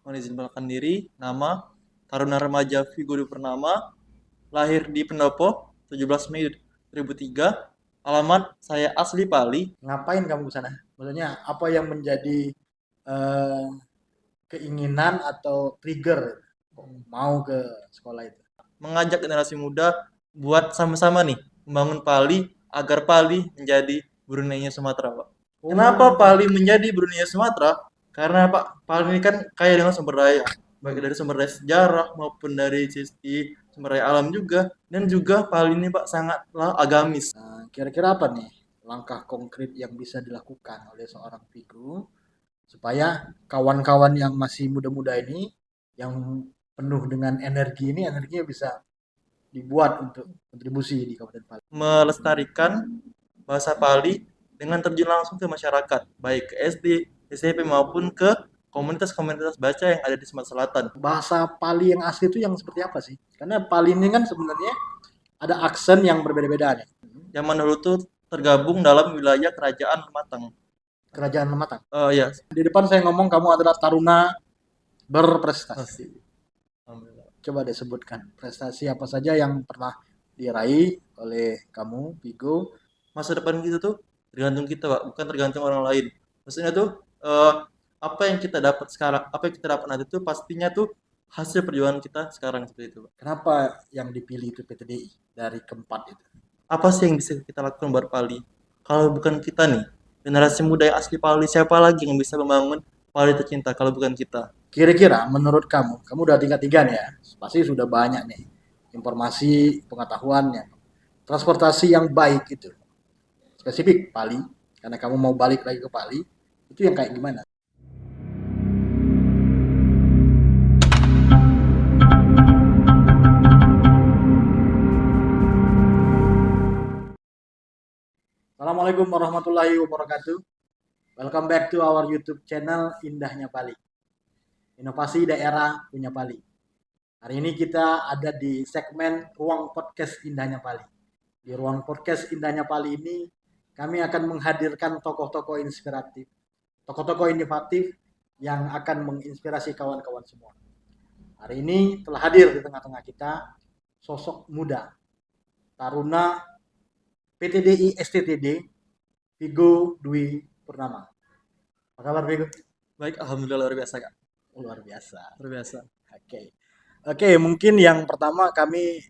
Mohon izin perkenalkan diri, nama Taruna Remaja Vigo Purnama, lahir di Pendopo 17 Mei 2003, alamat saya asli Pali. Ngapain kamu ke sana? Maksudnya apa yang menjadi eh, keinginan atau trigger kok mau ke sekolah itu? Mengajak generasi muda buat sama-sama nih membangun Pali agar Pali menjadi Brunei Sumatera, Pak. Kenapa Oh, Pali menjadi Brunei Sumatera? Karena Pak, Pali ini kan kaya dengan sumber daya, baik dari sumber daya sejarah maupun dari sisi sumber daya alam juga, dan juga Pali ini Pak sangatlah agamis. kira-kira apa nih langkah konkret yang bisa dilakukan oleh seorang Vigo supaya kawan-kawan yang masih muda-muda ini yang penuh dengan energi ini energinya bisa dibuat untuk kontribusi di Kabupaten Pali. Melestarikan bahasa Pali dengan terjun langsung ke masyarakat, baik ke SD, SMP maupun ke komunitas-komunitas baca yang ada di Sumatera Selatan. Bahasa Pali yang asli itu yang seperti apa sih? Karena Pali ini kan sebenarnya ada aksen yang berbeda-beda nih. Zaman dahulu tuh tergabung dalam wilayah kerajaan Matang. Kerajaan Lematang. Ya, Di depan saya ngomong kamu adalah taruna berprestasi. masih. Alhamdulillah. Coba deh sebutkan prestasi apa saja yang pernah diraih oleh kamu, Vigo. Masa depan kita tuh tergantung kita, Pak, bukan tergantung orang lain. Maksudnya tuh eh, apa yang kita dapat sekarang, apa yang kita dapat nanti tuh pastinya tuh hasil perjuangan kita sekarang seperti itu, Pak. Kenapa yang dipilih itu PTDI dari keempat itu? Apa sih yang bisa kita lakukan buat Pali? Kalau bukan kita nih, generasi muda yang asli Pali, siapa lagi yang bisa membangun Pali tercinta kalau bukan kita? Kira-kira menurut kamu udah tingkat tiga nih ya, pasti sudah banyak nih informasi pengetahuannya. Transportasi yang baik itu, spesifik Pali, karena kamu mau balik lagi ke Pali, itu yang kayak gimana? Assalamualaikum warahmatullahi wabarakatuh. Welcome back to our YouTube channel Indahnya Pali. Inovasi daerah punya Pali. Hari ini kita ada di segmen Ruang Podcast Indahnya Pali. Di Ruang Podcast Indahnya Pali ini kami akan menghadirkan tokoh-tokoh inspiratif, tokoh-tokoh inovatif yang akan menginspirasi kawan-kawan semua. Hari ini telah hadir di tengah-tengah kita sosok muda, taruna PTDI STTD, Vigo Dwi Purnama. Apa kabar Vigo? Baik, alhamdulillah luar biasa, Kak. Luar biasa. Luar biasa. Oke. Oke, mungkin yang pertama kami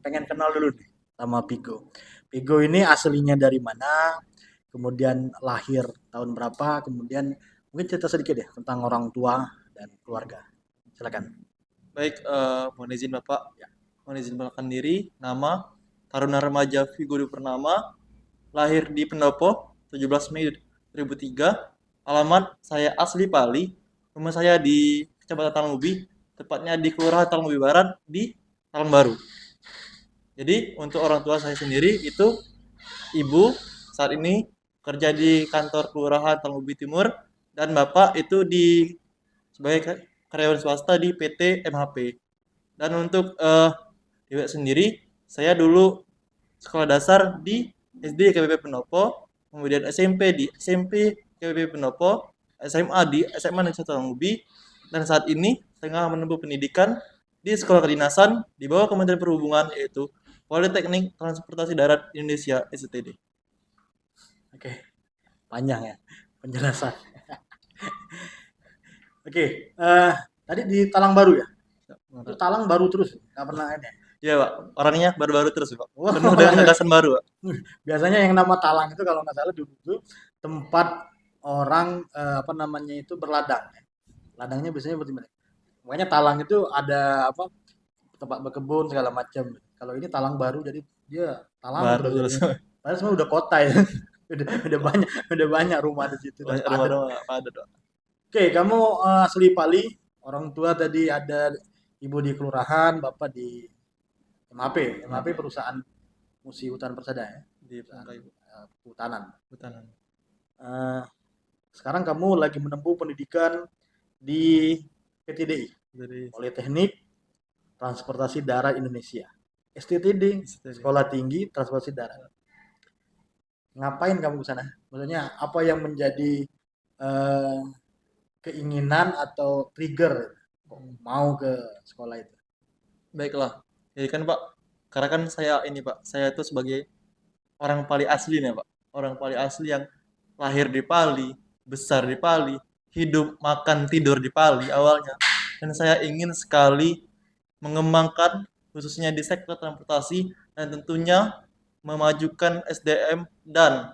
pengen kenal dulu nih sama Vigo. Vigo ini aslinya dari mana? Kemudian lahir tahun berapa? Kemudian mungkin cerita sedikit deh tentang orang tua dan keluarga. Silakan. Baik, mohon izin Bapak, Ya. mohon izin perkenalkan diri, nama Taruna Remaja Vigo Purnama, lahir di Pendopo 17 Mei 2003, alamat saya asli Pali, rumah saya di Kecamatan Talangbubi, tepatnya di Kelurahan Talangbubi Barat di Talangbaru. Jadi untuk orang tua saya sendiri itu ibu saat ini kerja di kantor Kelurahan Talangbubi Timur dan bapak itu sebagai karyawan swasta di PT MHP. Dan untuk Iwek sendiri, saya dulu sekolah dasar di SD KBP Pendopo, kemudian SMP di SMP KBP Pendopo, SMA di SMA Negeri 1 Talangbubi, dan saat ini tengah menempuh pendidikan di Sekolah Kedinasan di bawah Kementerian Perhubungan yaitu Politeknik Transportasi Darat Indonesia STD. Oke, panjang ya penjelasan. Oke, tadi di Talang Baru ya? Itu Talang Baru terus, nggak pernah ada. Iya Pak, orangnya baru-baru terus Pak. Wah, Penuh dengan orangnya gagasan baru Pak. biasanya yang nama Talang itu kalau nggak salah dulu itu tempat orang apa namanya itu berladang. Ladangnya biasanya seperti mana? Makanya Talang itu ada apa tempat berkebun segala macam. Kalau ini Talang baru jadi dia Talang Baru terus terus. jadinya. Padahal semua udah kota ya. udah banyak rumah di situ dan Banyak padat. rumah-rumah padat Pak. Oke, kamu asli Pali, orang tua tadi ada ibu di kelurahan, bapak di MHP. MHP Kenapa? perusahaan Musi Hutan Persada ya, Di perusahaan Pungkai kehutanan. Hutanan. Eh, sekarang kamu lagi menempuh pendidikan di PTDI, Dari Politeknik Transportasi Darat Indonesia. STTD, STD. Sekolah Tinggi Transportasi Darat. Ngapain kamu ke sana? Maksudnya apa yang menjadi eh, keinginan atau trigger kok mau ke sekolah itu? Baiklah. Jadi kan Pak, karena kan saya ini Pak, saya itu sebagai orang Pali asli nih Pak. Orang Pali asli yang lahir di Pali, besar di Pali, hidup, makan, tidur di Pali awalnya. Dan saya ingin sekali mengembangkan khususnya di sektor transportasi dan tentunya memajukan SDM dan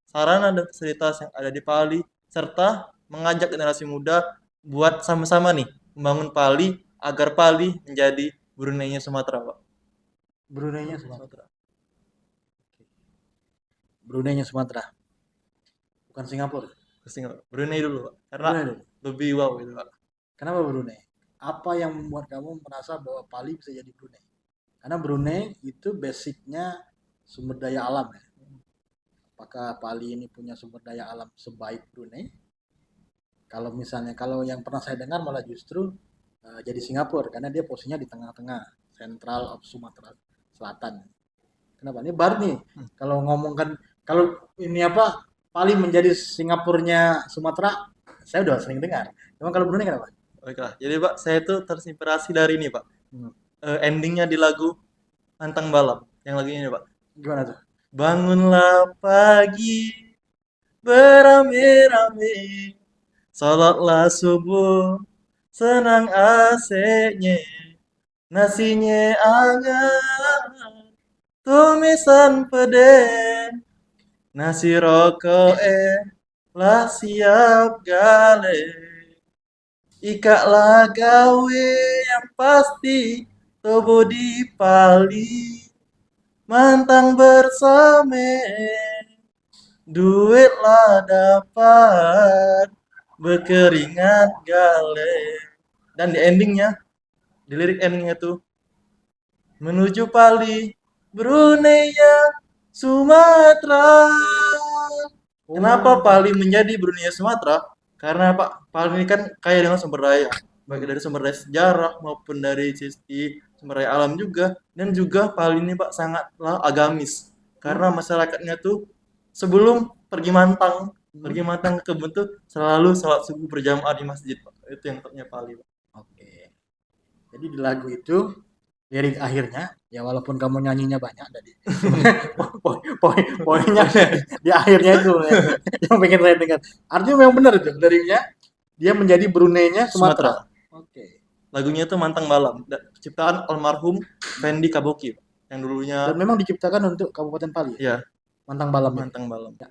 sarana dan fasilitas yang ada di Pali serta mengajak generasi muda buat sama-sama nih membangun Pali agar Pali menjadi Brunei-nya Sumatera, Pak. Brunei-nya Sumatera. Sumatera. Brunei-nya Sumatera, bukan Singapura. Brunei dulu, Pak. Karena Brunei dulu. lebih wow gitu, Pak. Kenapa Brunei? Apa yang membuat kamu merasa bahwa Bali bisa jadi Brunei? Karena Brunei itu basicnya sumber daya alam ya. Apakah Bali ini punya sumber daya alam sebaik Brunei? Kalau misalnya, kalau yang pernah saya dengar malah justru jadi Singapura karena dia posisinya di tengah-tengah, Central of Sumatera Selatan. Kenapa? Ini baru nih. Kalau ngomongkan, kalau ini apa, Bali menjadi Singapurnya Sumatera, saya udah sering dengar. Emang kalau Brunei kenapa? Baiklah. Jadi, Pak, saya itu terinspirasi dari ini, Pak. Hmm. Endingnya di lagu Antang Balam. Yang lagunya ini, Pak. Gimana tuh? Bangunlah pagi beramai-ramai, salatlah subuh, senang asiknya, nasinya anget, tumisan pede, nasi rokok lah siap gale, ikaklah gawe yang pasti, tobo di Pali, mantang bersama, duit lah dapat, berkeringat gale. Dan di endingnya, di lirik endingnya tuh, menuju Pali, Brunei ya Sumatera. Kenapa Oh, Pali menjadi Brunei Sumatera? Karena Pak, Pali ini kan kaya dengan sumber daya, baik hmm. dari sumber daya sejarah maupun dari sisi sumber daya alam juga, dan juga Pali ini Pak sangatlah agamis, karena Hmm. masyarakatnya tuh sebelum Hmm. pergi mantang ke kebun tuh selalu sholat subuh berjamaah di masjid Pak. Itu yang topnya Pali Pak. Oke. Jadi di lagu itu lirik akhirnya ya walaupun kamu nyanyinya banyak tadi, cuma poinnya di akhirnya itu ya, yang pengen saya dengar. Artinya memang benar itu liriknya dia menjadi Brunei-nya Sumatera. Sumatera. Oke. Lagunya tuh Mantang Malam, ciptaan almarhum Fendi Kaboki Pak. Yang dulunya Dan memang diciptakan untuk Kabupaten Pali ya, ya Mantang Balam ini. Mantang Malam. Ya.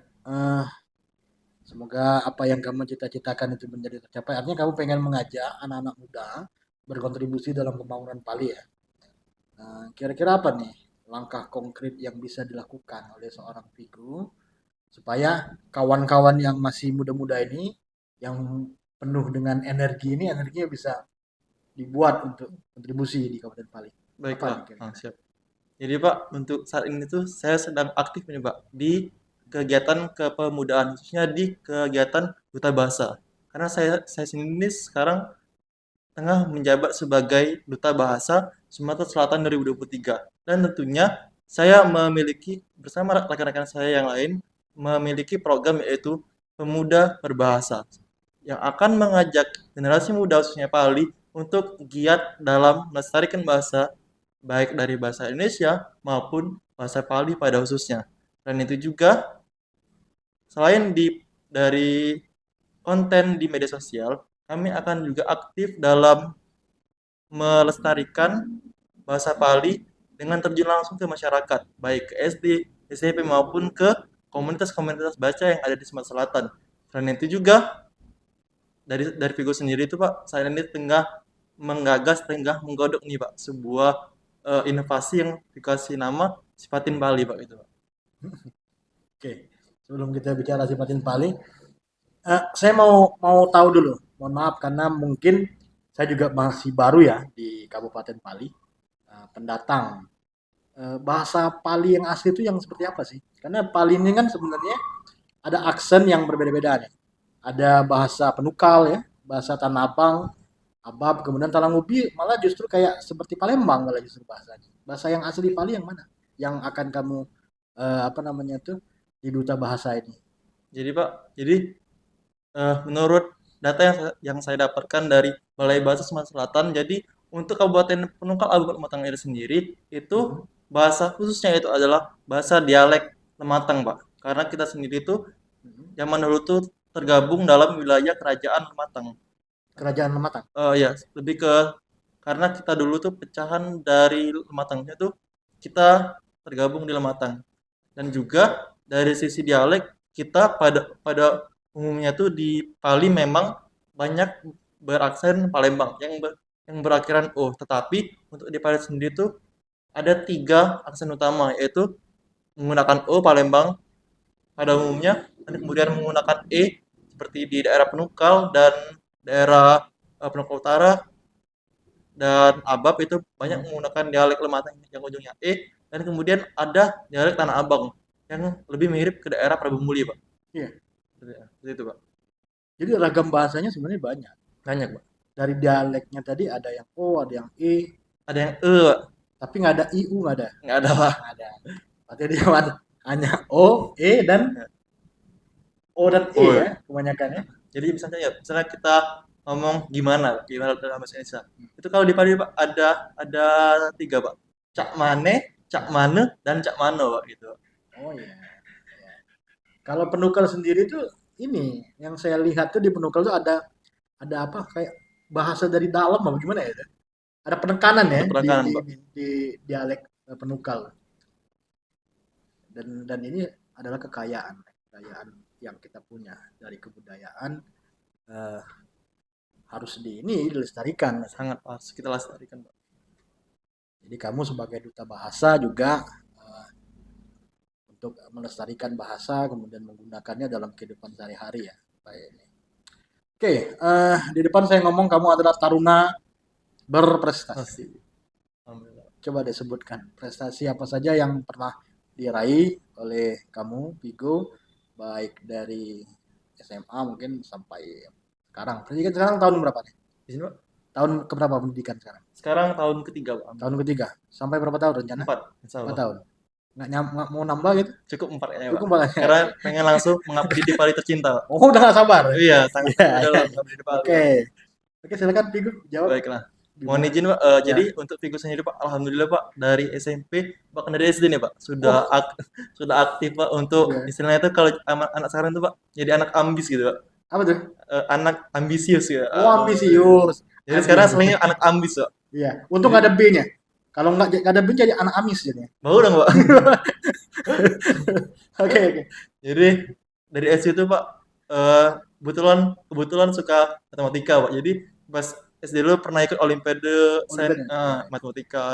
Semoga apa yang kamu cita-citakan itu menjadi tercapai. Artinya kamu pengen mengajak anak-anak muda berkontribusi dalam pembangunan Pali ya. Kira-kira apa nih langkah konkret yang bisa dilakukan oleh seorang Vigo supaya kawan-kawan yang masih muda-muda ini yang penuh dengan energi ini energinya bisa dibuat untuk kontribusi di Kabupaten Pali. Apa Baiklah, nih kira-kira? siap. Jadi Pak, untuk saat ini tuh saya sedang aktif nih Pak di kegiatan kepemudaan, khususnya di kegiatan Duta Bahasa. Karena saya sendiri sekarang tengah menjabat sebagai Duta Bahasa Sumatera Selatan 2023. Dan tentunya saya memiliki bersama rekan-rekan saya yang lain memiliki program yaitu Pemuda Berbahasa yang akan mengajak generasi muda khususnya Pali untuk giat dalam melestarikan bahasa baik dari bahasa Indonesia maupun bahasa Pali pada khususnya. Dan itu juga selain dari konten di media sosial, kami akan juga aktif dalam melestarikan bahasa Pali dengan terjun langsung ke masyarakat, baik ke SD, SMP maupun ke komunitas-komunitas baca yang ada di Sumatera Selatan. Selain itu juga dari Vigo sendiri itu Pak, saya ini tengah menggodok nih Pak sebuah inovasi yang dikasih nama Sipatin Bali Pak itu Pak. Oke, sebelum kita bicara sifatin Pali, saya mau tahu dulu. Mohon maaf karena mungkin saya juga masih baru ya di Kabupaten Pali, pendatang. Bahasa Pali yang asli itu yang seperti apa sih? Karena Pali ini kan sebenarnya ada aksen yang berbeda-beda nih. Ada bahasa penukal ya, bahasa Tanah Abang, Abab, kemudian Talangubi malah justru kayak seperti Palembang malah justru bahasanya. Bahasa yang asli Pali yang mana? Yang akan kamu apa namanya tuh di duta bahasa ini? Jadi Pak, jadi menurut data yang saya dapatkan dari Balai Bahasa Sumatera Selatan. Jadi untuk Kabupaten Penungkal Abu Lematang itu sendiri itu Mhm. bahasa khususnya itu adalah bahasa dialek Lematang, Pak. Karena kita sendiri itu Mhm. zaman dulu tuh tergabung dalam wilayah Kerajaan Lematang. Kerajaan Lematang. Ya, lebih ke karena kita dulu tuh pecahan dari Lematangnya tuh kita tergabung di Lematang. Dan juga dari sisi dialek kita pada pada umumnya tuh di Pali memang banyak beraksen Palembang yang berakhiran O. Tetapi untuk di Pali sendiri tuh ada tiga aksen utama, yaitu menggunakan O Palembang pada umumnya, dan kemudian menggunakan E seperti di daerah Penukal dan daerah Penukal Utara dan Abab itu banyak Mhm. menggunakan dialek Lematang yang ujungnya E, dan kemudian ada dialek Tanah Abang yang lebih mirip ke daerah Prabu Muli, Pak. Iya. Seperti itu, Pak. Jadi ragam bahasanya sebenarnya banyak. Banyak, Pak. Dari dialeknya tadi ada yang O, ada yang E, Ada yang E, Pak. tapi nggak ada IU, nggak ada. Nggak ada, Pak. Nggak ada. Berarti dia hanya O, E, dan O dan E Oh, ya ya. kebanyakan ya. Jadi misalnya kita ngomong gimana dalam bahasa Indonesia. Itu kalau di Padi, Pak, ada tiga, Pak. Cak mane, cak mane, dan cak mano, Pak, gitu. Oh iya. Iya. Kalau penukal sendiri tuh ini yang saya lihat tuh di penukal tuh ada apa kayak bahasa dari dalam apa gimana ya? Ada penekanan ya Ada penekanan, Pak. di dialek penukal. Dan ini adalah kekayaan yang kita punya dari kebudayaan, eh, harus ini dilestarikan. Sangat pas kita lestarikan, Pak. Jadi kamu sebagai duta bahasa juga, eh, untuk melestarikan bahasa kemudian menggunakannya dalam kehidupan sehari-hari ya. Baik ini. Oke, di depan saya ngomong kamu adalah taruna berprestasi. Masih. Alhamdulillah. Coba deh sebutkan prestasi apa saja yang pernah diraih oleh kamu, Vigo, baik dari SMA mungkin sampai sekarang. Pendidikan sekarang tahun berapa nih? Di sini, Pak. Tahun keberapa pendidikan sekarang? Sekarang tahun ketiga, Pak. Tahun Alhamdulillah. ketiga. Sampai berapa tahun rencana? Empat, insya 4 Allah. tahun. Nggak mau nambah gitu? Cukup empat kayaknya, Pak. Cukup banget. Karena Oke. pengen langsung mengabdi di Pali tercinta, Pak. Oh, udah gak sabar. Iya, sangat Iya, udah iya. lah mengabdi di Pali, Oke. Pak. Oke, silakan Vigo jawab Baiklah. Mohon gimana? izin, Pak. Ya. Jadi untuk Vigo sendiri, Pak, alhamdulillah, Pak, dari SMP bahkan dari SD nih, Pak, Oh, sudah aktif, Pak, untuk iya. istilahnya itu kalau anak sekarang tuh, Pak, jadi anak ambis gitu, Pak. Apa tuh? Anak ambisius ya. Oh, ambisius. Jadi Aduh. sekarang selingnya anak ambis, Pak. Iya. Untung Jadi gak ada B-nya. Kalau nggak ada B jadi anak amis jadinya. bau dong, Pak. Oke, oke. Jadi dari SD itu, Pak, eh, kebetulan kebetulan suka matematika, Pak. Jadi pas SD dulu pernah ikut Olimpiade Olimpiade. Iya. Matematika.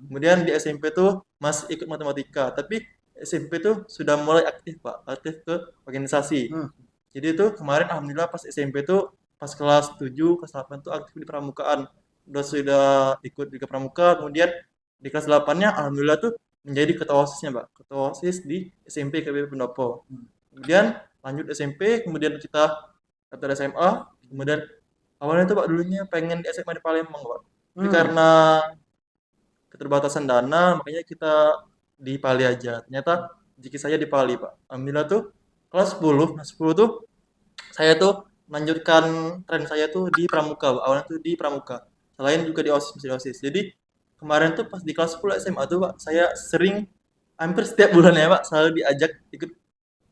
Kemudian di SMP tuh masih ikut matematika, tapi SMP tuh sudah mulai aktif, Pak, aktif ke organisasi. Hmm. Jadi itu kemarin alhamdulillah pas SMP tuh pas kelas 7, kelas 8 tuh aktif di pramukaan. Sudah ikut di pramuka, kemudian di kelas 8-nya alhamdulillah tuh menjadi ketua OSIS-nya, Pak. Ketua OSIS di SMP KBP Pendopo. Hmm. Kemudian lanjut SMP, kemudian kita daftar SMA, kemudian awalnya tuh, Pak, dulunya pengen di SMA di Palembang, Pak. Tapi Hmm. karena keterbatasan dana, makanya kita di Pali aja. Ternyata rezeki saya di Pali, Pak. Alhamdulillah tuh kelas 10, nah 10 tuh saya tuh melanjutkan tren saya tuh di pramuka, Pak. Awalnya tuh di pramuka. Selain juga di OSIS, masih di OSIS. Jadi kemarin tuh pas di kelas 10 SMA tuh, Pak, saya sering hampir setiap bulan ya, Pak, selalu diajak ikut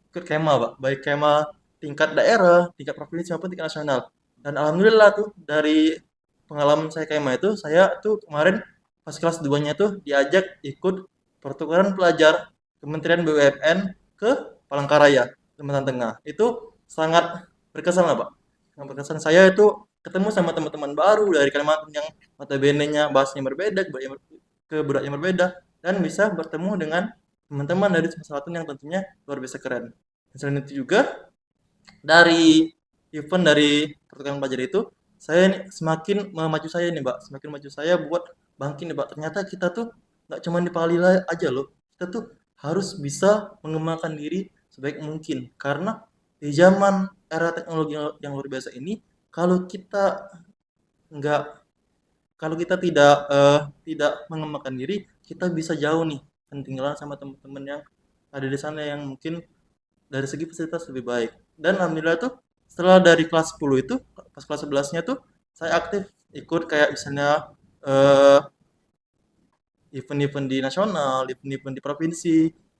ikut kema, Pak. Baik kema tingkat daerah, tingkat provinsi maupun tingkat nasional. Dan alhamdulillah tuh dari pengalaman saya kema itu, saya tuh kemarin pas kelas 2-nya tuh diajak ikut pertukaran pelajar Kementerian BUMN ke Palangkaraya, Kalimantan Tengah. Itu sangat berkesan lah, Pak. Yang berkesan saya itu ketemu sama teman-teman baru dari Kalimantan yang notabene-nya bahasanya berbeda, keberadaannya berbeda, dan bisa bertemu dengan teman-teman dari Sumatera Selatan yang tentunya luar biasa keren. Dan selain itu juga dari event dari pertukaran pelajar itu, saya nih semakin memacu saya nih, Mbak, semakin maju saya buat bangkit nih, Mbak. Ternyata kita tuh nggak cuma di Palila aja loh, kita tuh harus bisa mengembangkan diri sebaik mungkin. Karena di zaman era teknologi yang luar biasa ini, kalau kita nggak kalau kita tidak mengembangkan diri, kita bisa jauh nih ketinggalan sama teman-teman yang ada di sana yang mungkin dari segi fasilitas lebih baik. Dan alhamdulillah tuh setelah dari kelas 10 itu pas kelas 11-nya tuh saya aktif ikut kayak misalnya eh, event-event di nasional, event-event di provinsi.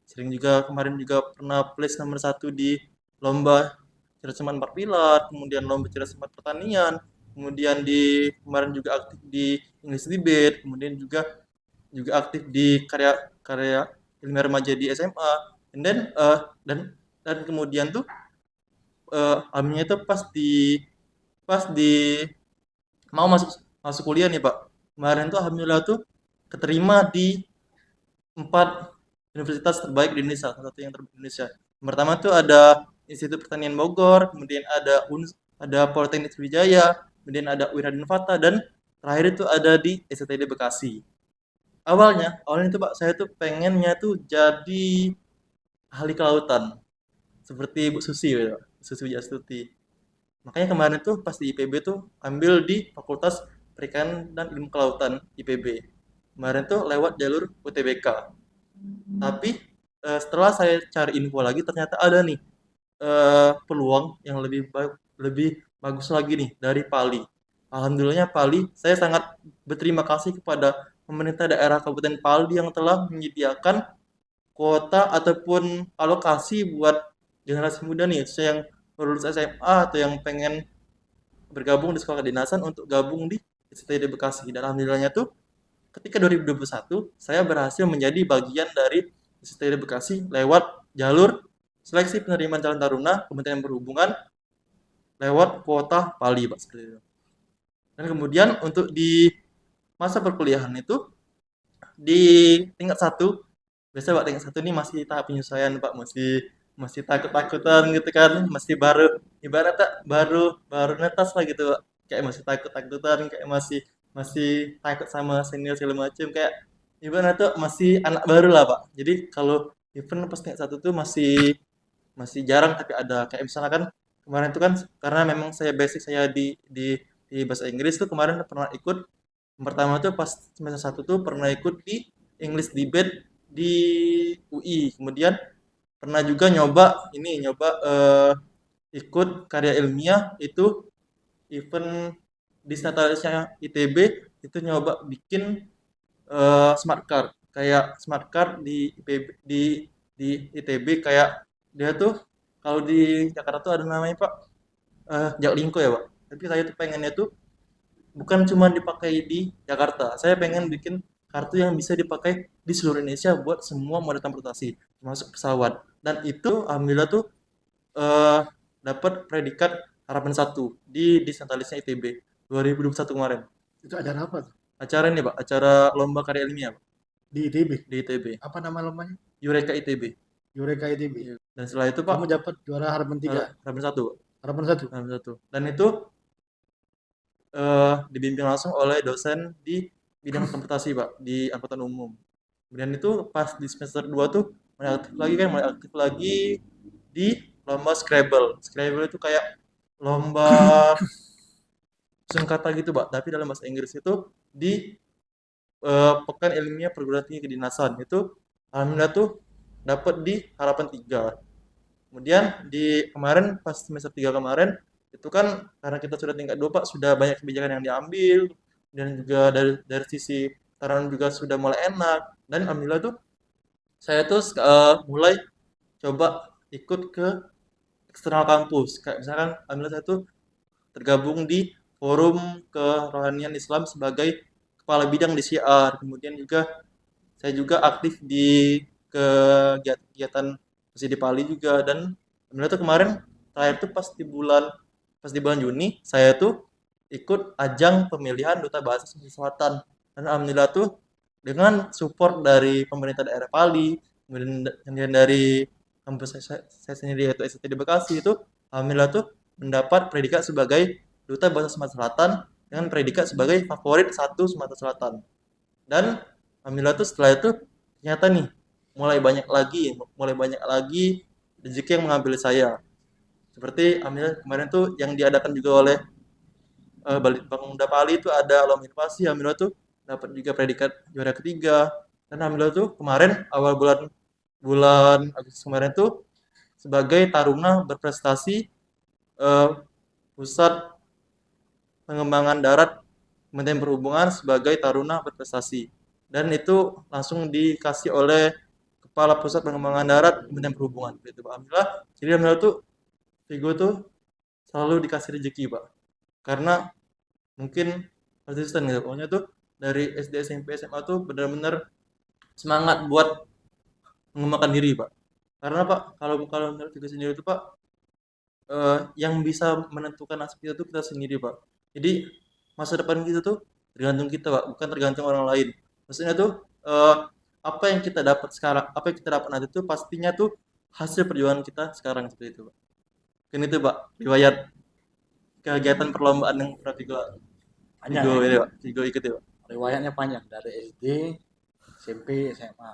Sering juga kemarin juga pernah place nomor satu di lomba cerdas cermat 4 pilar, kemudian lomba cerdas cermat pertanian, kemudian di kemarin juga aktif di English debate, kemudian juga juga aktif di karya-karya ilmiah remaja di SMA. And then dan kemudian tuh alhamdulilnya itu pas di mau masuk masuk kuliah nih Pak. Kemarin tuh alhamdulillah tuh keterima di 4 universitas terbaik di Indonesia, salah satu yang terbaik di Indonesia. Yang pertama tuh ada Institut Pertanian Bogor, kemudian ada Politeknik Sriwijaya, kemudian ada Wiraden Fata, dan terakhir itu ada di STD Bekasi. Awalnya itu Pak, saya tuh pengennya tuh jadi ahli kelautan, seperti Bu Susi, ya, Susi Wijastuti. Makanya kemarin tuh pas di IPB tuh ambil di Fakultas Perikanan dan Ilmu Kelautan IPB. Kemarin tuh lewat jalur UTBK. Tapi setelah saya cari info lagi ternyata ada nih peluang yang lebih bagus lagi nih dari Pali. Alhamdulillahnya Pali, saya sangat berterima kasih kepada pemerintah daerah Kabupaten Pali yang telah menyediakan kuota ataupun alokasi buat generasi muda nih, khususnya yang baru lulus SMA atau yang pengen bergabung di sekolah kedinasan untuk gabung di STD Bekasi. Dan alhamdulillahnya tuh ketika 2021 saya berhasil menjadi bagian dari STD Bekasi lewat jalur seleksi penerimaan calon taruna Kementerian Perhubungan lewat kuota Pali Pak, seperti itu. Dan kemudian untuk di masa perkuliahan itu di tingkat satu, biasanya Pak tingkat satu ini masih tahap penyesuaian Pak, masih masih takut-takutan gitu kan, masih baru ibarat tak baru baru netas lah gitu Pak. Kayak masih takut-takutan, kayak masih masih takut sama senior segala macam, kayak ibarat tuh masih anak baru lah Pak. Jadi kalau event pas tingkat satu tuh masih masih jarang, tapi ada kayak misalnya kan kemarin itu kan karena memang saya basic saya di bahasa Inggris tuh kemarin pernah ikut. Yang pertama tuh pas semester satu tuh pernah ikut di English debate di UI. Kemudian pernah juga nyoba ikut karya ilmiah itu event di Natalisnya ITB, itu nyoba bikin smart card, kayak smart card di IPB, di ITB, kayak dia tuh kalau di Jakarta tuh ada namanya Pak Jaklingko ya Pak, tapi saya tuh pengennya tuh bukan cuma dipakai di Jakarta, saya pengen bikin kartu yang bisa dipakai di seluruh Indonesia buat semua moda transportasi termasuk pesawat. Dan itu alhamdulillah tuh eh, dapat predikat harapan satu di Disnatalis ITB 2021 kemarin. Itu acara apa tuh? Acara ini Pak, acara lomba karya ilmiah Pak, Di ITB. di ITB. Apa nama lombanya? Eureka ITB. Eureka ITB. Iya. Dan setelah itu Pak, Kamu dapat juara harapan 3, harapan satu, Pak. harapan 1. Harapan satu. Dan itu dibimbing langsung oleh dosen di bidang transportasi Pak, di angkutan umum. Kemudian itu pas di semester 2 tuh mulai aktif lagi di lomba Scrabble. Scrabble itu kayak lomba susun kata gitu Pak, tapi dalam bahasa Inggris itu di Pekan Ilmiah Perguruan Tinggi Kedinasan. Itu alhamdulillah tuh dapat di harapan 3. Kemudian di kemarin pas semester 3 kemarin itu kan karena kita sudah tingkat 2 Pak, sudah banyak kebijakan yang diambil dan juga dari sisi tataran juga sudah mulai enak, dan alhamdulillah tuh saya tuh mulai coba ikut ke eksternal kampus. Kayak misalkan alhamdulillah saya tuh tergabung di forum kerohanian Islam sebagai kepala bidang di CR. Kemudian juga saya juga aktif di kegiatan masih di Pali juga. Dan alhamdulillah tuh kemarin terakhir tuh pas di bulan Juni saya tuh ikut ajang pemilihan duta bahasa Sulawesi Selatan. Dan alhamdulillah tuh dengan support dari pemerintah daerah Pali, kemudian dari kampus saya sendiri yaitu STD Bekasi, itu alhamdulillah tuh mendapat predikat sebagai duta bahasa Sumatera Selatan dengan predikat sebagai favorit satu Sumatera Selatan. Dan alhamdulillah tuh setelah itu ternyata nih mulai banyak lagi rezeki yang mengambil saya. Seperti alhamdulillah kemarin tuh yang diadakan juga oleh Balitbang Muda Pali itu ada lomba inovasi, alhamdulillah tuh dapat juga predikat juara ketiga. Dan alhamdulillah tuh kemarin awal bulan bulan Agustus kemarin tuh sebagai taruna berprestasi eh, Pusat Pengembangan Darat Kementerian Perhubungan sebagai taruna berprestasi. Dan itu langsung dikasih oleh Kepala Pusat Pengembangan Darat Kementerian Perhubungan. Gitu, Pak. Alhamdulillah. Jadi alhamdulillah tuh Vigo tuh selalu dikasih rezeki, Pak. Karena mungkin konsisten gitu. Pokoknya tuh dari SD, SMP, SMA tuh benar-benar semangat buat mengembangkan diri, Pak. Karena Pak, kalau kalau menurut Vigo sendiri itu Pak, yang bisa menentukan nasib kita tuh kita sendiri, Pak. Jadi masa depan kita tuh tergantung kita, Pak, bukan tergantung orang lain. Maksudnya tuh apa yang kita dapat sekarang, apa yang kita dapat nanti tuh pastinya tuh hasil perjuangan kita sekarang seperti itu, Pak. Kan itu, Pak, riwayat kegiatan perlombaan yang pernah Panjang Vigo ya. ini, Pak. Vigo ikut ya, Pak. Riwayatnya panjang dari SD, SMP, SMA.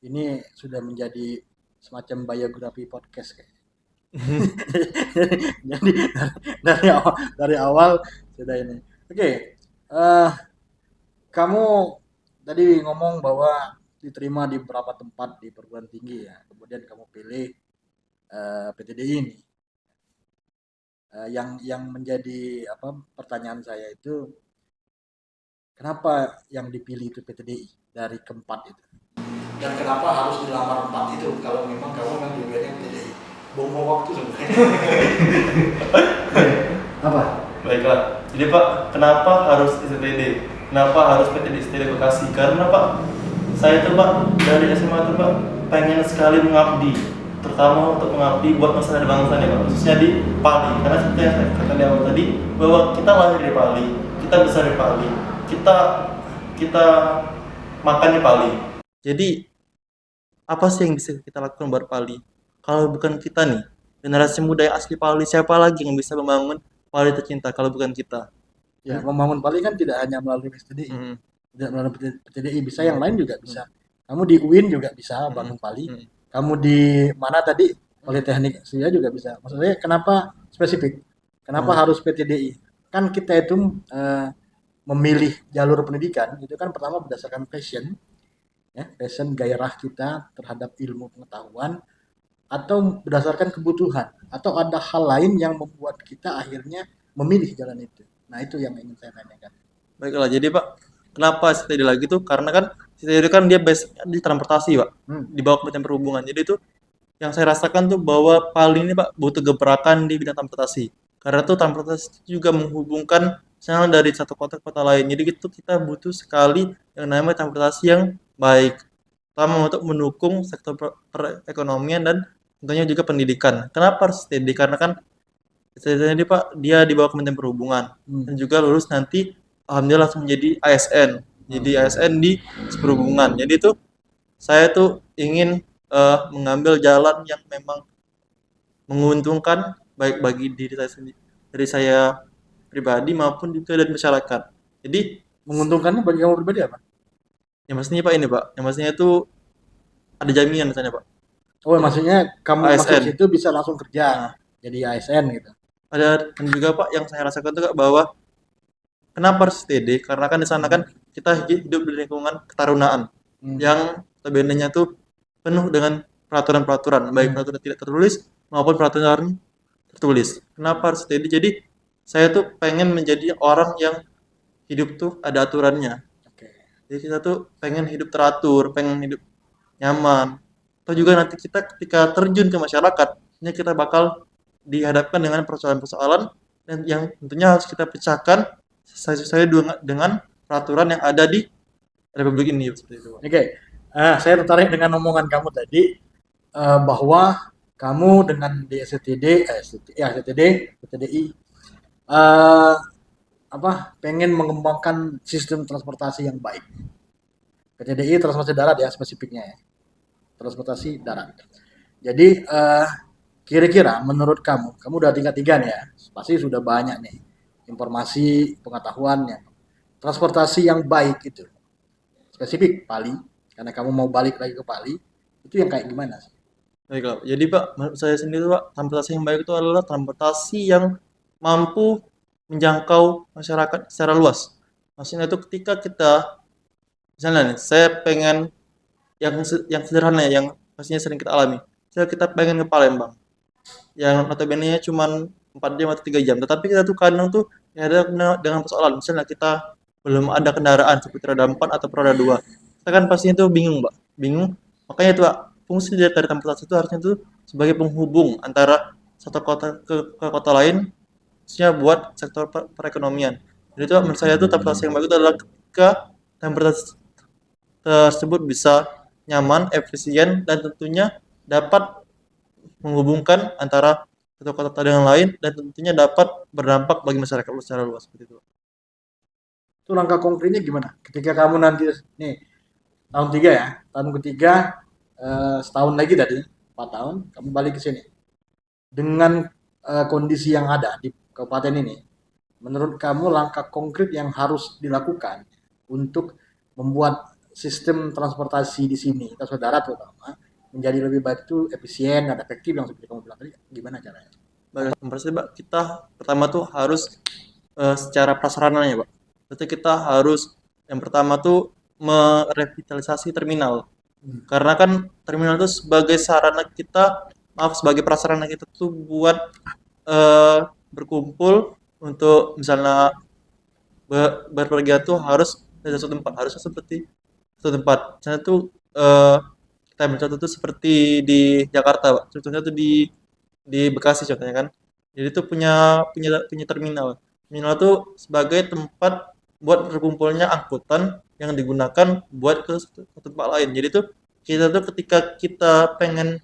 Ini sudah menjadi semacam biografi podcast kayak. Jadi dari awal sudah ini. Oke, kamu tadi ngomong bahwa diterima di beberapa tempat di perguruan tinggi ya. Kemudian kamu pilih PTDI ini. Yang menjadi pertanyaan saya itu kenapa yang dipilih itu PTDI dari keempat itu? Dan kenapa harus dilamar empat itu kalau memang kamu memang tujuannya PTDI? Buang waktu sebenarnya. Apa? Baiklah. Jadi Pak, kenapa harus STD? Kenapa harus PTD STD Bekasi? Karena Pak, saya tuh Pak dari SMA tuh Pak pengen sekali mengabdi, terutama untuk mengabdi buat masyarakat bangsa nih Pak, khususnya di Pali. Karena seperti yang saya katakan di awal tadi, bahwa kita lahir di Pali, kita besar di Pali, kita kita makan di Pali. Jadi apa sih yang bisa kita lakukan buat Pali? Kalau bukan kita nih, generasi muda yang asli Pali, siapa lagi yang bisa membangun Pali tercinta kalau bukan kita? Ya, membangun Pali kan tidak hanya melalui PTDI, Hmm. tidak melalui PTDI, bisa yang lain juga bisa. Kamu di UIN juga bisa bangun Pali. Hmm. Kamu di mana tadi Politeknik Sria juga bisa. Maksudnya kenapa spesifik? Kenapa harus PTDI? Kan kita itu memilih jalur pendidikan itu kan pertama berdasarkan passion, ya, passion gairah kita terhadap ilmu pengetahuan atau berdasarkan kebutuhan atau ada hal lain yang membuat kita akhirnya memilih jalan itu. Nah, itu yang ingin saya tanyakan. Baiklah, jadi Pak, kenapa STD lagi tuh? Karena kan STD kan dia base di transportasi Pak, di bawah Kementerian Perhubungan. Jadi itu yang saya rasakan tuh bahwa paling ini Pak butuh gebrakan di bidang transportasi. Karena tuh transportasi itu juga menghubungkan channel dari satu kota ke kota lain. Jadi itu kita butuh sekali yang namanya transportasi yang baik. Terutama untuk mendukung sektor perekonomian dan tentunya juga pendidikan. Kenapa harus STD? Karena kan STD ini Pak, dia di bawah Kementerian Perhubungan dan juga lulus nanti alhamdulillah langsung menjadi ASN. Jadi ASN di perhubungan. Jadi itu saya tuh ingin mengambil jalan yang memang menguntungkan baik bagi diri saya sendiri, dari saya pribadi maupun juga dari masyarakat. Jadi Menguntungkannya bagi kamu pribadi apa? yang pastinya Pak ini Pak, yang pastinya itu ada jaminan di sana Pak. Oh, maksudnya kamu masuk ASN. situ bisa langsung kerja Nah, jadi ASN gitu. ada dan juga Pak yang saya rasakan juga bahwa kenapa harus TD? Karena kan di sana kan kita hidup di lingkungan ketarunaan yang notabene-nya tuh penuh dengan peraturan-peraturan, baik peraturan tidak tertulis maupun peraturan tertulis. Kenapa harus TD? Jadi saya tuh pengen menjadi orang yang hidup tuh ada aturannya. Oke. Jadi kita tuh pengen hidup teratur, pengen hidup nyaman. Atau juga nanti kita ketika terjun ke masyarakat, ini kita bakal dihadapkan dengan persoalan-persoalan dan yang tentunya harus kita pecahkan sesuai dengan peraturan yang ada di Republik ini seperti itu. Oke. Saya tertarik dengan omongan kamu tadi bahwa kamu dengan di STD, PTDI pengen mengembangkan sistem transportasi yang baik. PTDI transportasi darat ya spesifiknya ya. Transportasi darat. Jadi kira-kira menurut kamu udah tingkat 3 nih ya, pasti sudah banyak nih informasi pengetahuannya. Transportasi yang baik itu, spesifik Pali, karena kamu mau balik lagi ke Pali, itu yang kayak gimana sih? Baiklah, jadi Pak, menurut saya sendiri Pak, transportasi yang baik itu adalah transportasi yang mampu menjangkau masyarakat secara luas. Maksudnya itu ketika kita, misalnya nih, saya pengen yang sederhana ya, yang pastinya sering kita alami. Kita pengen ke Palembang, yang notabene cuman 4 jam atau 3 jam. Tetapi kita tuh kadang tuh ya ada dengan persoalan. Misalnya kita belum ada kendaraan seperti roda 4 atau roda 2. Kita kan pastinya tuh bingung, Mbak. Bingung. Makanya itu, Pak, fungsi dari transportasi itu harusnya tuh sebagai penghubung antara satu kota ke kota lain, khususnya buat sektor perekonomian. Jadi itu menurut saya tuh transportasi yang bagus adalah ketika transportasi tersebut bisa nyaman, efisien, dan tentunya dapat menghubungkan antara satu kota dengan lain dan tentunya dapat berdampak bagi masyarakat secara luas seperti itu. Itu langkah konkretnya gimana? Ketika kamu nanti nih tahun 3 ya, tahun ketiga setahun lagi tadi 4 tahun kamu balik ke sini dengan kondisi yang ada di kabupaten ini. Menurut kamu langkah konkret yang harus dilakukan untuk membuat sistem transportasi di sini, transportasi darat terutama, menjadi lebih baik itu efisien dan efektif yang seperti kamu bilang tadi, gimana caranya? Baik, yang pasti, Pak, kita pertama tuh harus secara prasarananya, Pak. Berarti kita harus yang pertama tuh merevitalisasi terminal. Karena kan terminal itu sebagai sarana kita, maaf, sebagai prasarana kita tuh buat eh, berkumpul untuk misalnya berpergian tuh harus dari satu tempat, harusnya seperti satu tempat. Misalnya tuh eh, kita ambil contoh tuh seperti di Jakarta, Pak. Contohnya tuh di Bekasi contohnya kan. Jadi itu punya punya punya terminal. Terminal tuh sebagai tempat buat berkumpulnya angkutan yang digunakan buat ke tempat lain. Jadi tuh kita tuh ketika kita pengen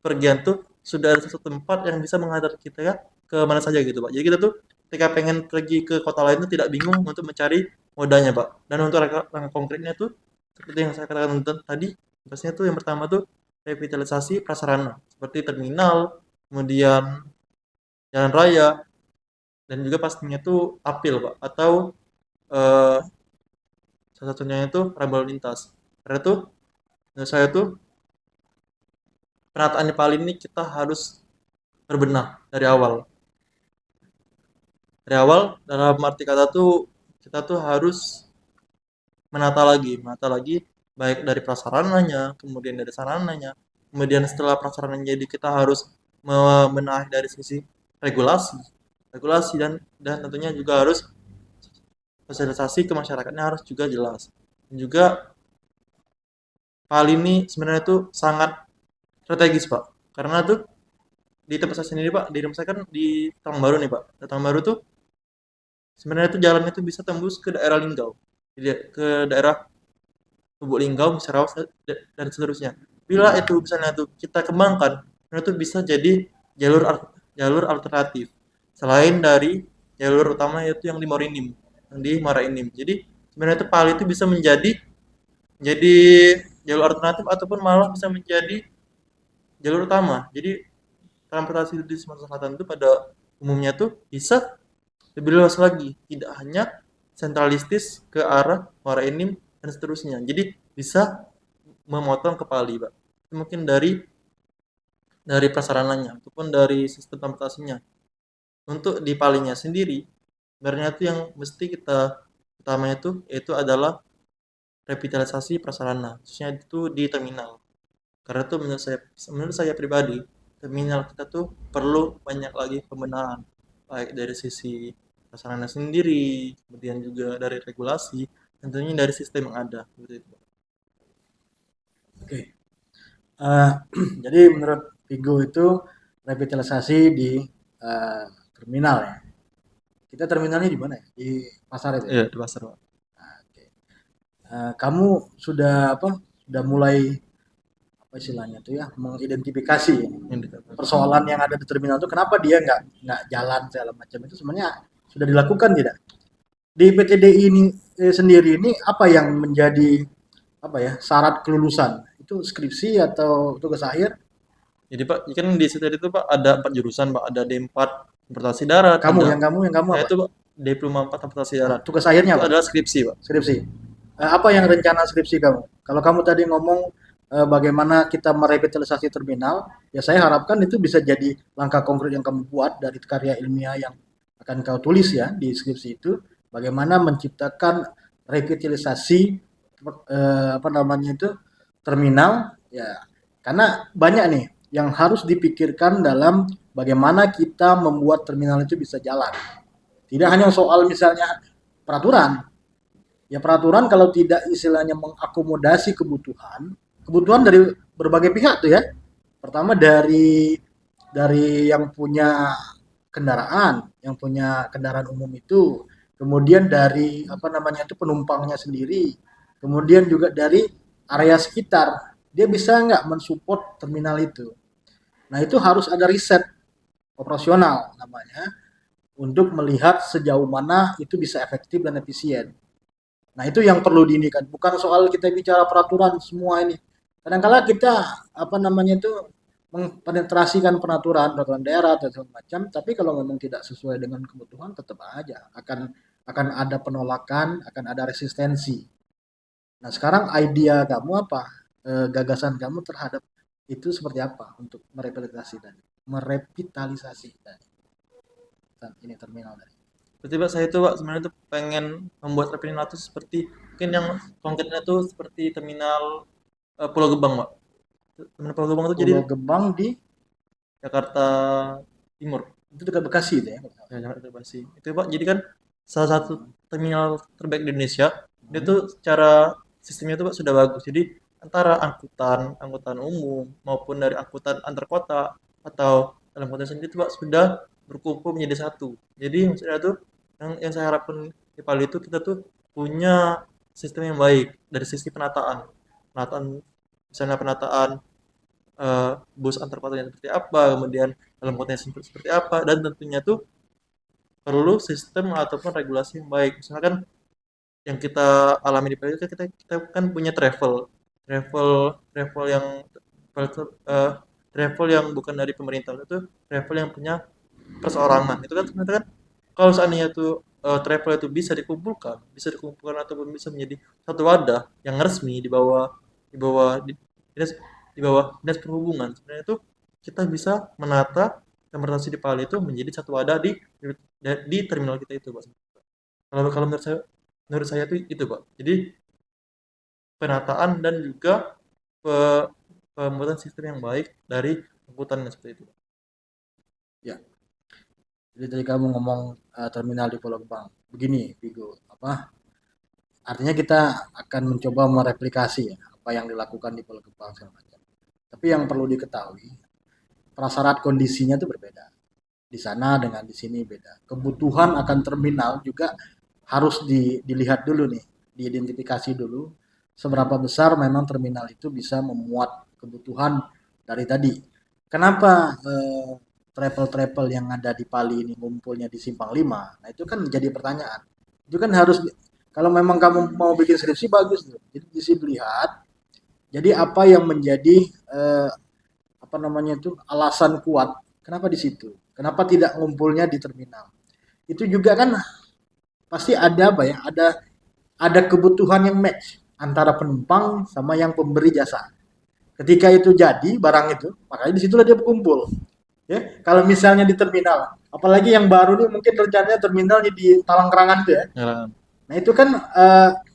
pergian tuh sudah ada satu tempat yang bisa menghantar kita ya ke mana saja gitu, Pak. Jadi kita tuh ketika pengen pergi ke kota lain tuh tidak bingung untuk mencari modanya, Pak. Dan untuk langkah konkretnya tuh seperti yang saya katakan tadi, pastinya tuh yang pertama tuh revitalisasi prasarana seperti terminal, kemudian jalan raya, dan juga pastinya tuh apil, Pak, atau eh, salah satunya itu rambal lintas. Karena tuh menurut saya tuh penataan di Bali ini kita harus berbenah dari awal. Dari awal dalam arti kata tuh kita tuh harus menata lagi baik dari prasarananya, kemudian dari sarananya, kemudian setelah prasarananya jadi kita harus membenahi dari sisi regulasi, regulasi dan tentunya juga harus sosialisasi ke masyarakatnya harus juga jelas. Dan juga hal ini sebenarnya itu sangat strategis, Pak, karena tuh di tempat saya sendiri, Pak, di tempat saya kan di Baru nih, Pak. Di Baru tuh sebenarnya itu jalan itu bisa tembus ke daerah Linggau, jadi ke daerah Lubuk Linggau, Musyarawat, dan seterusnya. Bila itu misalnya tuh kita kembangkan, itu bisa jadi jalur jalur alternatif selain dari jalur utama yaitu yang di Morinim, yang di Muara Enim. Jadi sebenarnya itu Pali itu bisa menjadi jalur alternatif ataupun malah bisa menjadi jalur utama. Jadi transportasi di Sumatera Selatan itu pada umumnya tuh bisa lebih luas lagi, tidak hanya sentralistis ke arah Muara Enim dan seterusnya. Jadi bisa memotong ke Pali, Pak. Itu mungkin dari prasarananya ataupun dari sistem transportasinya. Untuk di Palinya sendiri, sebenarnya itu yang mesti kita utamanya itu yaitu adalah revitalisasi prasarana, khususnya itu di terminal. Karena itu menurut saya pribadi, terminal kita tuh perlu banyak lagi pembenahan, baik dari sisi prasarana sendiri, kemudian juga dari regulasi, tentunya dari sistem yang ada. Seperti itu. Oke. Eh, jadi menurut Vigo itu revitalisasi di eh, terminal ya. Kita terminalnya di mana ya? Di pasar itu ya. Iya, di pasar, Pak. Oke. Kamu sudah apa? Sudah mulai apa istilahnya tuh ya mengidentifikasi Yang dikatakan. persoalan yang ada di terminal itu kenapa dia nggak jalan segala macam itu sebenarnya sudah dilakukan tidak di PTDI ini sendiri ini apa yang menjadi apa ya syarat kelulusan itu skripsi atau tugas akhir Jadi, Pak, kan di situ itu, Pak, ada 4 jurusan, Pak. Ada D4 transportasi darat, kamu ada yang kamu saya apa itu, Pak, Diploma 4 transportasi darat. tugas akhirnya Itu apa adalah skripsi, Pak. skripsi. Apa yang rencana skripsi kamu kalau kamu tadi ngomong bagaimana kita merevitalisasi terminal ya saya harapkan itu bisa jadi langkah konkret yang kamu buat dari karya ilmiah yang akan kau tulis ya di skripsi itu bagaimana menciptakan revitalisasi apa namanya itu terminal ya karena banyak nih yang harus dipikirkan dalam bagaimana kita membuat terminal itu bisa jalan. Tidak hanya soal misalnya peraturan. Ya peraturan kalau tidak istilahnya mengakomodasi kebutuhan dari berbagai pihak tuh ya. Pertama dari yang punya kendaraan, yang punya kendaraan umum itu, kemudian dari apa namanya itu penumpangnya sendiri, kemudian juga dari area sekitar. Dia bisa nggak mensupport terminal itu? Nah itu harus ada riset operasional namanya untuk melihat sejauh mana itu bisa efektif dan efisien. Nah itu yang perlu diinikan. Bukan soal kita bicara peraturan semua ini. Kadang-kala kita apa namanya itu mengpenetrasikan peraturan daerah dan segala macam, tapi kalau memang tidak sesuai dengan kebutuhan tetap aja akan ada penolakan, akan ada resistensi. Nah sekarang idea kamu apa? Gagasan kamu terhadap itu seperti apa untuk merevitalisasi tadi ini terminal tadi. Berarti Pak saya itu Pak sebenarnya tuh pengen membuat terminal itu seperti mungkin yang konkretnya tuh seperti terminal Pulau Gebang Pak. Terminal Pulau Gebang itu jadi Pulau Gebang di Jakarta Timur. itu dekat Bekasi itu ya. Ya, Jakarta Basi. Itu Pak jadi kan salah satu terminal terbaik di Indonesia. Dia Hmm. tuh secara sistemnya tuh Pak sudah bagus. Jadi antara angkutan umum maupun dari angkutan antar kota atau dalam kota sendiri tuh Pak sudah berkumpul menjadi satu. Jadi maksudnya tuh yang saya harapkan di Palu itu kita tuh punya sistem yang baik dari sisi penataan misalnya penataan bus antar kotanya seperti apa, kemudian dalam kotanya seperti apa, dan tentunya tuh perlu sistem ataupun regulasi yang baik. Misalnya kan yang kita alami di Palu itu kita kan punya travel travel yang eh, travel yang bukan dari pemerintah, itu travel yang punya perseorangan. Itu kan sebenarnya kan kalau seandainya tuh travel itu bisa dikumpulkan ataupun bisa menjadi satu wadah yang resmi dinas di bawah dinas perhubungan. Sebenarnya itu kita bisa menata transportasi di Palu itu menjadi satu wadah di terminal kita itu, Pak. Kalau kalau menurut saya itu Pak. Jadi penataan dan juga pembuatan sistem yang baik dari angkutan seperti itu. Ya, jadi tadi kamu ngomong terminal di Pulau Gebang. Begini, Vigo, apa? Artinya kita akan mencoba mereplikasi ya, apa yang dilakukan di Pulau Gebang segala macam. Tapi yang perlu diketahui, prasyarat kondisinya itu berbeda. Di sana dengan di sini beda. Kebutuhan akan terminal juga harus dilihat dulu nih, diidentifikasi dulu seberapa besar memang terminal itu bisa memuat kebutuhan dari tadi. Kenapa travel-travel yang ada di Pali ini ngumpulnya di Simpang 5? Nah itu kan jadi pertanyaan. Itu kan harus kalau memang kamu mau bikin skripsi bagus tuh. Jadi di sini lihat. Jadi apa yang menjadi eh, apa namanya itu alasan kuat kenapa di situ? Kenapa tidak ngumpulnya di terminal? Itu juga kan pasti ada apa ya? Ada kebutuhan yang match antara penumpang sama yang pemberi jasa. Ketika itu jadi barang itu, makanya disitulah dia berkumpul. Ya, kalau misalnya di terminal, apalagi yang baru nih mungkin rencananya terminalnya di Talangkerangan itu ya. Ya, Nah itu kan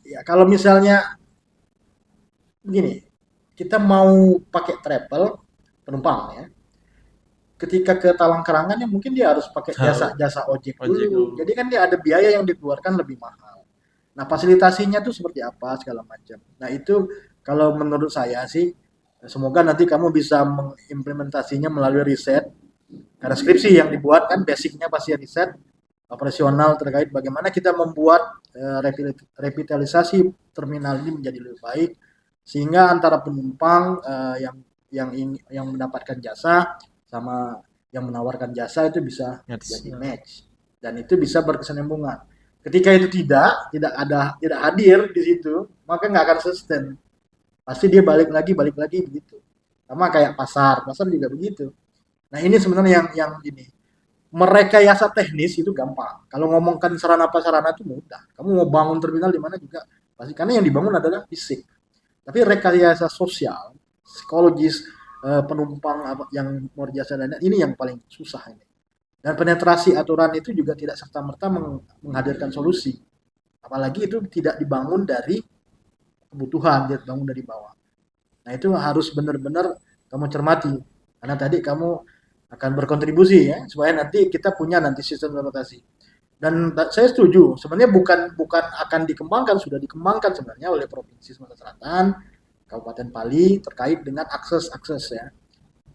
ya kalau misalnya begini, kita mau pakai travel penumpang ya, ketika ke Talangkerangan ya mungkin dia harus pakai jasa harus jasa ojek ojek dulu. dulu. Jadi kan dia ada biaya yang dikeluarkan lebih mahal. Nah, fasilitasinya tuh seperti apa segala macam. Nah, itu kalau menurut saya sih semoga nanti kamu bisa mengimplementasinya melalui riset. Karena skripsi yang dibuat kan basicnya pasti riset operasional terkait bagaimana kita membuat revitalisasi terminal ini menjadi lebih baik sehingga antara penumpang yang mendapatkan jasa sama yang menawarkan jasa itu bisa Yes. jadi match dan itu bisa berkesinambungan. Ketika itu tidak hadir di situ, maka nggak akan sustain. Pasti dia balik lagi begitu. Sama kayak pasar juga begitu. Nah ini sebenarnya yang ini merekayasa teknis itu gampang. Kalau ngomongkan sarana prasarana itu mudah. Kamu mau bangun terminal di mana juga pasti karena yang dibangun adalah fisik. Tapi rekayasa sosial, psikologis penumpang yang mau jasa dan ini yang paling susah ini. Dan penetrasi aturan itu juga tidak serta-merta menghadirkan solusi. Apalagi itu tidak dibangun dari kebutuhan, dia dibangun dari bawah. Nah itu harus benar-benar kamu cermati. Karena tadi kamu akan berkontribusi ya supaya nanti kita punya nanti sistem transportasi. Dan saya setuju, sebenarnya bukan bukan akan dikembangkan, sudah dikembangkan sebenarnya oleh Provinsi Sumatera Selatan, Kabupaten Pali terkait dengan akses-akses ya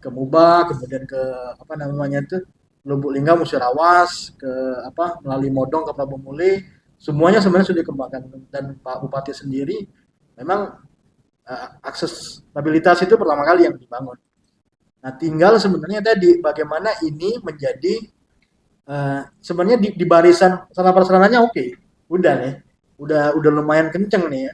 ke Muba, kemudian ke apa namanya itu Lubuk Linggau, Musyarawat, ke apa melalui Modong ke Prabu Muli, semuanya sebenarnya sudah dikembangkan dan Pak Bupati sendiri memang akses stabilitas itu pertama kali yang dibangun. Nah, tinggal sebenarnya tadi bagaimana ini menjadi sebenarnya di barisan sarana prasarananya oke, udah nih, udah lumayan kenceng nih ya.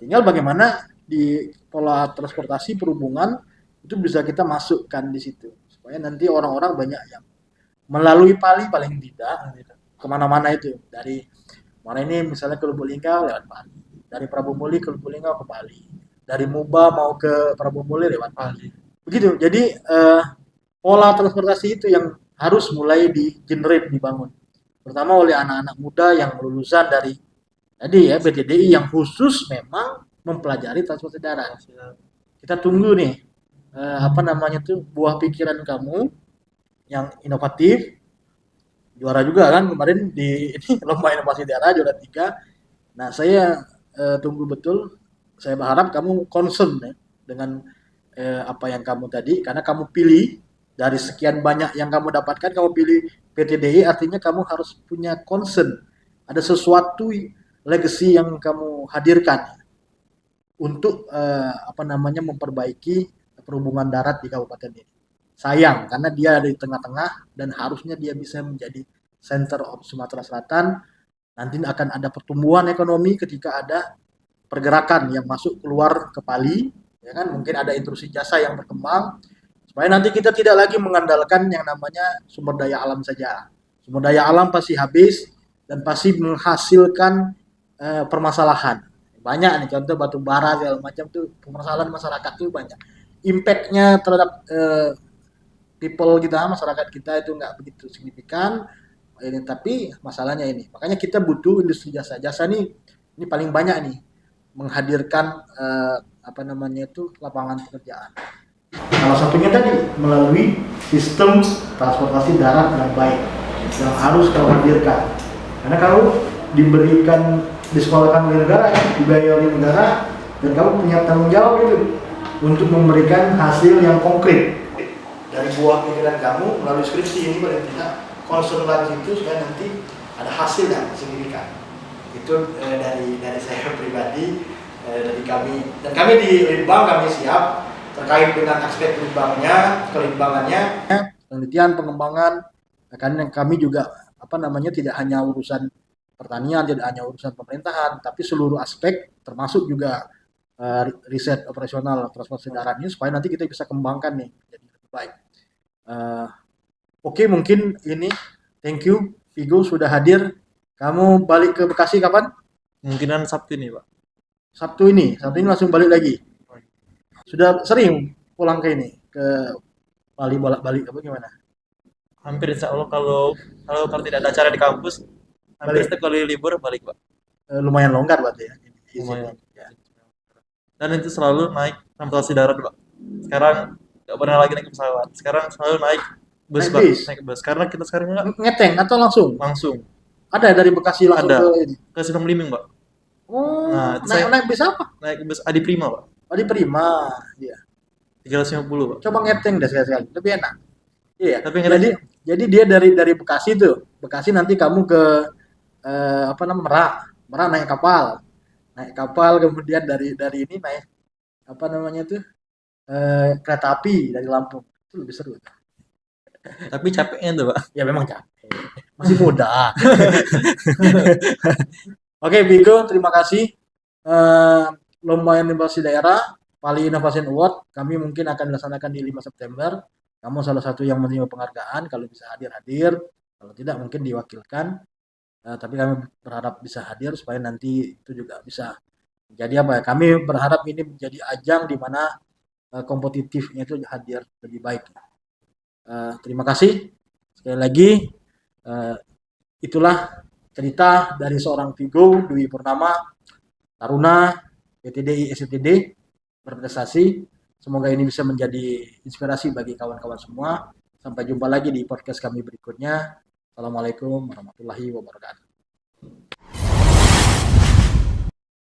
Tinggal bagaimana di pola transportasi perhubungan itu bisa kita masukkan di situ supaya nanti orang-orang banyak yang melalui Pali paling tidak gitu, kemana-mana itu dari mana ini misalnya ke Lubuk Linggau lewat Pali, dari Prabu Muli ke Lubuk Linggau ke Pali, dari Muba mau ke Prabu Muli lewat Pali. Begitu. Jadi pola transportasi itu yang harus mulai di-generate, dibangun. Terutama oleh anak-anak muda yang lulusan dari tadi ya PTDI yang khusus memang mempelajari transportasi darat. Kita tunggu nih apa namanya tuh buah pikiran kamu yang inovatif. Juara juga kan kemarin di ini lomba inovasi daerah juara 3. Nah, saya tunggu betul. Saya berharap kamu concern ya, dengan apa yang kamu tadi karena kamu pilih dari sekian banyak yang kamu dapatkan kamu pilih PTDI artinya kamu harus punya concern. Ada sesuatu legacy yang kamu hadirkan untuk apa namanya memperbaiki perhubungan darat di kabupaten ini. Sayang karena dia ada di tengah-tengah dan harusnya dia bisa menjadi center of Sumatera Selatan. Nanti akan ada pertumbuhan ekonomi ketika ada pergerakan yang masuk keluar ke Pali, ya kan? Mungkin ada intrusi jasa yang berkembang supaya nanti kita tidak lagi mengandalkan yang namanya sumber daya alam saja. Sumber daya alam pasti habis dan pasti menghasilkan permasalahan. Banyak nih contoh batu bara segala macam tuh permasalahan masyarakat tuh banyak. Impactnya terhadap people kita, masyarakat kita itu nggak begitu signifikan. Ini tapi masalahnya ini. Makanya kita butuh industri jasa ini paling banyak nih menghadirkan apa namanya itu lapangan pekerjaan. Salah satunya tadi melalui sistem transportasi darat yang baik yang harus kau hadirkan. Karena kalau diberikan disekolahkan oleh negara, dibayar oleh negara, dan kamu punya tanggung jawab itu untuk memberikan hasil yang konkret dari buah pikiran kamu melalui skripsi ini paling tidak konsultasi itu supaya nanti ada hasil yang signifikan. Itu dari saya pribadi, dari kami dan kami di Litbang kami siap terkait dengan aspek kelimbangannya, penelitian, pengembangan, karena kami juga apa namanya tidak hanya urusan pertanian, tidak hanya urusan pemerintahan, tapi seluruh aspek termasuk juga riset operasional transportasi darat ini supaya nanti kita bisa kembangkan nih jadi lebih baik. Oke, mungkin ini thank you Vigo sudah hadir. Kamu balik ke Bekasi kapan? Kemungkinan Sabtu ini, Pak. Sabtu ini langsung balik lagi. Sudah sering pulang ke ini ke Bali bolak-balik apa gimana? Hampir insya Allah kalau tidak ada acara di kampus, hampir Balik. setiap kali libur balik, Pak. Lumayan longgar berarti ya. Lumayan. Ya. Dan itu selalu naik transportasi darat, Pak. Sekarang nggak pernah lagi naik pesawat. Sekarang selalu naik bus, Naik Pak. bis? Naik bus. Karena kita sekarang nggak Ngeteng atau langsung? langsung. Ada dari Bekasi langsung Ada ke ini. ke Sistem Liming, Pak. Oh, Nah, itu naik bis apa? naik bus Adi Prima, Pak. Oh, di Prima. Iya. 350, Pak. Coba ngeteng deh sekali-sekali. Lebih enak. Iya. Tapi ngeteng- Jadi dia dari Bekasi tuh. Bekasi nanti kamu ke apa namanya Merak. Merak naik kapal. Naik kapal kemudian dari ini naik apa namanya tuh kereta api dari Lampung. Itu lebih seru. Tapi capeknya tuh, Pak. Ya memang capek. Masih muda. Oke, Vigo, terima kasih. Lomba inovasi daerah, Pali Innovation Award, kami mungkin akan dilaksanakan di 5 September. Kamu salah satu yang menerima penghargaan, kalau bisa hadir. Kalau tidak mungkin diwakilkan. Tapi kami berharap bisa hadir supaya nanti itu juga bisa menjadi apa ya? Kami berharap ini menjadi ajang di mana kompetitifnya itu hadir lebih baik. Terima kasih sekali lagi. Itulah cerita dari seorang Vigo Dwi Purnama Taruna PTDI STD berprestasi Semoga ini bisa menjadi inspirasi bagi kawan-kawan semua. Sampai jumpa lagi di podcast kami berikutnya. Assalamualaikum warahmatullahi wabarakatuh.